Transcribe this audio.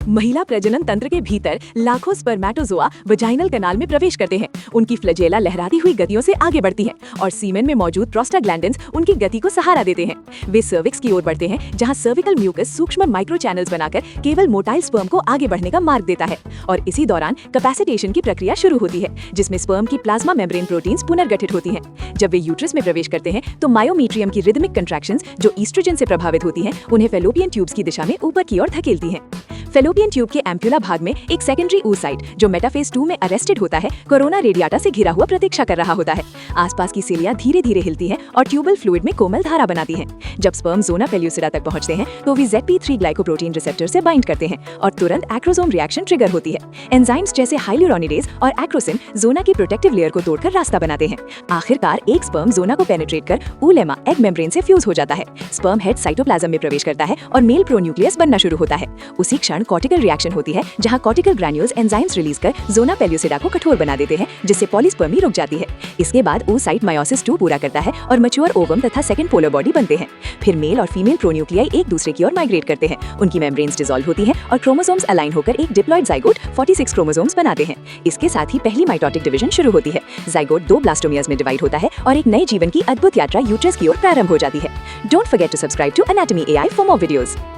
महिला प्रजनन तंत्र के भीतर लाखों स्पर्मेटोजोआ वजाइनल कनाल में प्रवेश करते हैं। उनकी फ्लैजेला लहराती हुई गतियों से आगे बढ़ती हैं और सीमेन में मौजूद प्रोस्टाग्लैंडिन्स उनकी गति को सहारा देते हैं। वे सर्विक्स की ओर बढ़ते हैं, जहां सर्विकल म्यूकस सूक्ष्म माइक्रो चैनल्स बनाकर केवल मोटाइल स्पर्म को आगे बढ़ने का मार्ग देता है और इसी दौरान कैपेसिटेशन की प्रक्रिया शुरू होती है, जिसमें स्पर्म की प्लाज्मा मेम्ब्रेन प्रोटीन्स पुनर्गठित होती हैं। जब वे यूट्रस में प्रवेश करते हैं तो मायोमीट्रियम की रिदमिक कंट्रैक्शंस, जो ईस्ट्रोजन से प्रभावित होती हैं, उन्हें फैलोपियन ट्यूब्स की दिशा में ऊपर की ओर धकेलती हैं। फैलोपियन ट्यूब के एम्प्यूला भाग में एक सेकेंडरी oocyte, जो मेटाफेज 2 में अरेस्टेड होता है, कोरोना रेडियाटा से घिरा हुआ प्रतीक्षा कर रहा होता है। आसपास की सेलियां धीरे धीरे हिलती हैं और ट्यूबल फ्लूइड में कोमल धारा बनाती हैं। जब स्पर्म जोना पेल्यूसिडा तक पहुंचते हैं तो वे ZP3 ग्लाइकोप्रोटीन रिसेप्टर से बाइंड करते हैं और तुरंत एक्रोसोम रिएक्शन ट्रिगर होती है। एंजाइम्स जैसे हाइलुरोनिडेज और एक्रोसिन जोना की प्रोटेक्टिव लेयर को तोड़कर रास्ता बनाते हैं। आखिरकार एक स्पर्म जोना को पेनिट्रेट कर ऊलेमा एग मेम्ब्रेन से फ्यूज हो जाता है। स्पर्म हेड साइटोप्लाज्म में प्रवेश करता है और मेल प्रोन्यूक्लियस बनना शुरू होता है। उसी क्षण कॉर्टिकल रिएक्शन होती है, जहां कॉर्टिकल ग्रैन्यूल्स एंजाइम्स रिलीज कर जोना पेल्यूसिडा को कठोर बना देते हैं, जिससे पॉलीस्पर्मी रुक जाती है। इसके बाद oocyte मायोसिस 2 पूरा करता है और मैच्योर ओवम तथा सेकंड पोलर बॉडी बनते हैं। फिर मेल और फीमेल प्रोन्यूक्लियाई एक दूसरे की ओर माइग्रेट करते हैं, उनकी मेम्ब्रेन्स डिसॉल्व होती हैं और क्रोमोसोम्स अलाइन होकर एक डिप्लॉइड जाइगोट 46 क्रोमोसोम्स बनाते हैं। इसके साथ ही पहली माइटोटिक डिवीजन शुरू होती है। जाइगोट 2 ब्लास्टोमियाज में डिवाइड होता है और एक नए जीवन की अद्भुत यात्रा यूट्रस की ओर प्रारंभ हो जाती है। Don't forget to subscribe to anatomy AI for more videos.